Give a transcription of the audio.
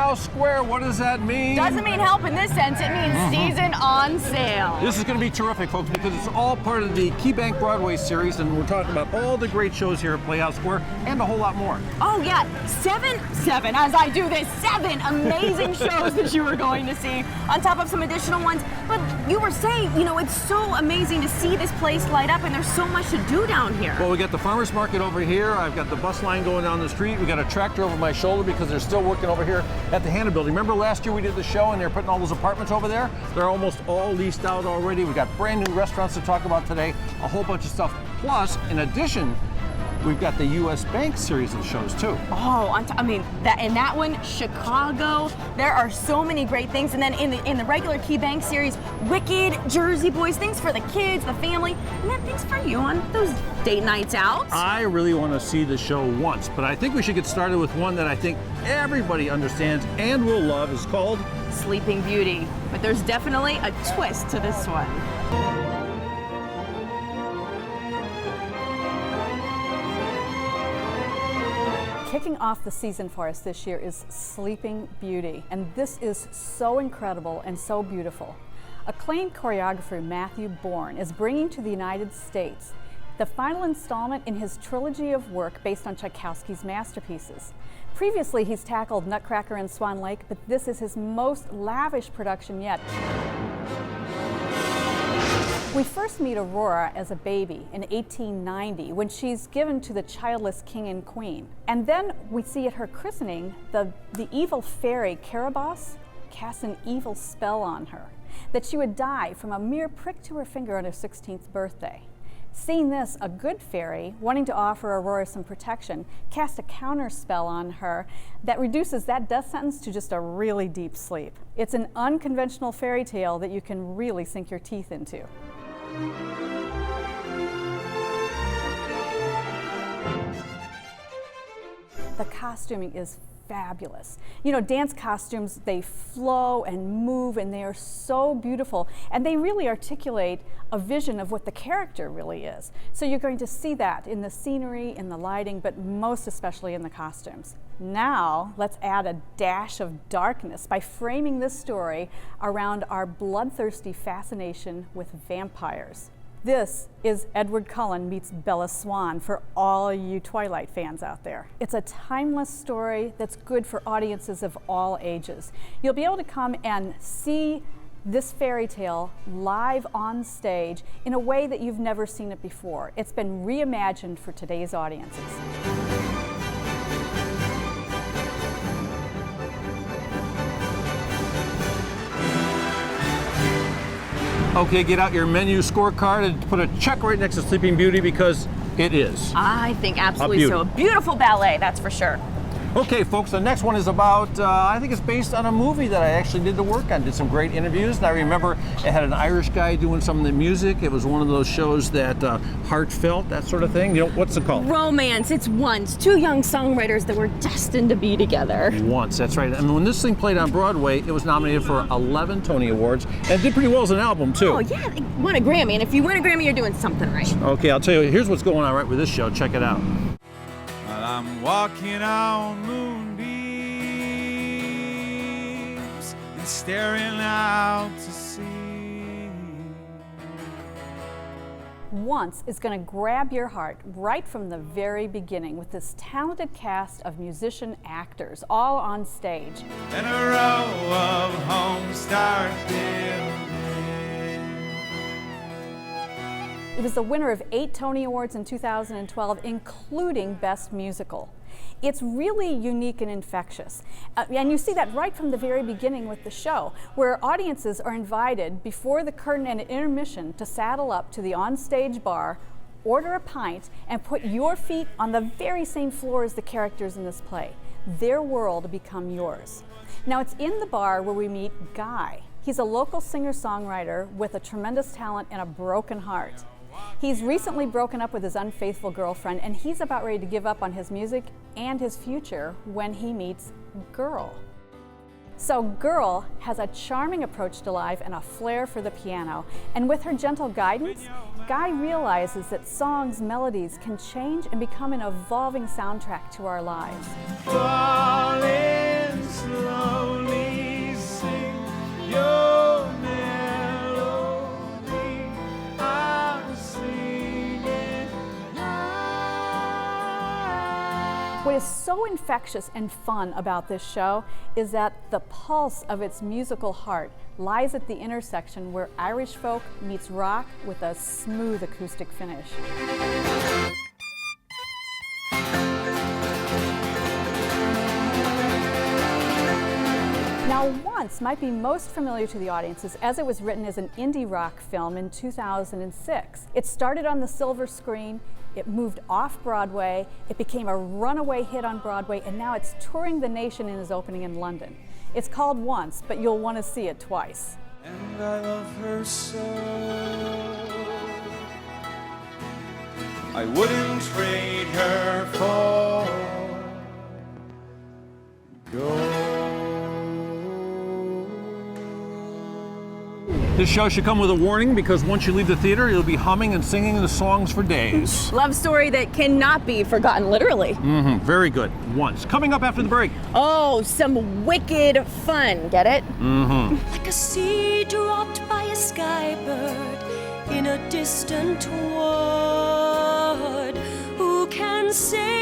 Playhouse Square. What does that mean? Doesn't mean help in this sense. It means season on sale. This is going to be terrific, folks, because it's all part of the KeyBank Broadway series, and we're talking about all the great shows here at Playhouse Square and a whole lot more. Oh yeah, seven, as I do this, 7 amazing shows that you are going to see, on top of some additional ones. But you were saying, you know, it's so amazing to see this place light up, and there's so much to do down here. Well, we got the farmers market over here. I've got the bus line going down the street. We got a tractor over my shoulder because they're still working over here at the Hanna building. Remember last year we did the show and they're putting all those apartments over there? They're almost all leased out already. We got brand new restaurants to talk about today, a whole bunch of stuff. Plus, in addition, we've got the U.S. Bank series of shows too. Oh, I mean, that one, Chicago. There are so many great things. And then in the regular KeyBank series, Wicked, Jersey Boys, things for the kids, the family, and then things for you on those date nights out. I really want to see the show once, but I think we should get started with one that I think everybody understands and will love. It's called Sleeping Beauty. But there's definitely a twist to this one. Kicking off the season for us this year is Sleeping Beauty, and this is so incredible and so beautiful. Acclaimed choreographer Matthew Bourne is bringing to the United States the final installment in his trilogy of work based on Tchaikovsky's masterpieces. Previously, he's tackled Nutcracker and Swan Lake, but this is his most lavish production yet. We first meet Aurora as a baby in 1890 when she's given to the childless king and queen. And then we see at her christening the evil fairy Caraboss cast an evil spell on her, that she would die from a mere prick to her finger on her 16th birthday. Seeing this, a good fairy, wanting to offer Aurora some protection, cast a counter spell on her that reduces that death sentence to just a really deep sleep. It's an unconventional fairy tale that you can really sink your teeth into. The costuming is fabulous. You know, dance costumes, they flow and move and they are so beautiful, and they really articulate a vision of what the character really is. So you're going to see that in the scenery, in the lighting, but most especially in the costumes. Now, let's add a dash of darkness by framing this story around our bloodthirsty fascination with vampires. This is Edward Cullen meets Bella Swan for all you Twilight fans out there. It's a timeless story that's good for audiences of all ages. You'll be able to come and see this fairy tale live on stage in a way that you've never seen it before. It's been reimagined for today's audiences. Okay, get out your menu scorecard and put a check right next to Sleeping Beauty because it is. I think absolutely so. A beautiful ballet, that's for sure. Okay, folks, the next one is about, I think it's based on a movie that I actually did the work on, did some great interviews. And I remember it had an Irish guy doing some of the music. It was one of those shows that heartfelt, that sort of thing. You know, what's it called? Romance. It's Once. 2 young songwriters that were destined to be together. Once, that's right. And when this thing played on Broadway, it was nominated for 11 Tony Awards and did pretty well as an album, too. Oh, yeah, it won a Grammy. And if you win a Grammy, you're doing something right. Okay, I'll tell you, here's what's going on right with this show. Check it out. While I'm walking on moonbeams and staring out to sea. Once is going to grab your heart right from the very beginning with this talented cast of musician actors all on stage. And a row of homes start building. It was the winner of 8 Tony Awards in 2012, including Best Musical. It's really unique and infectious. And you see that right from the very beginning with the show, where audiences are invited before the curtain and intermission to saddle up to the onstage bar, order a pint, and put your feet on the very same floor as the characters in this play. Their world become yours. Now, it's in the bar where we meet Guy. He's a local singer-songwriter with a tremendous talent and a broken heart. He's recently broken up with his unfaithful girlfriend, and he's about ready to give up on his music and his future when he meets Girl. So Girl has a charming approach to life and a flair for the piano, and with her gentle guidance, Guy realizes that songs' melodies can change and become an evolving soundtrack to our lives. Falling slow. is so infectious and fun about this show is that the pulse of its musical heart lies at the intersection where Irish folk meets rock with a smooth acoustic finish. Now, Once might be most familiar to the audiences as it was written as an indie rock film in 2006. It started on the silver screen, it moved off Broadway, it became a runaway hit on Broadway, and now it's touring the nation and is opening in London. It's called Once, but you'll want to see it twice. And I love her so. I wouldn't trade her for gold. This show should come with a warning because once you leave the theater, you'll be humming and singing the songs for days. Love story that cannot be forgotten, literally. Very good. Once. Coming up after the break. Oh, some wicked fun. Get it? Like a seed dropped by a skybird in a distant wood. Who can say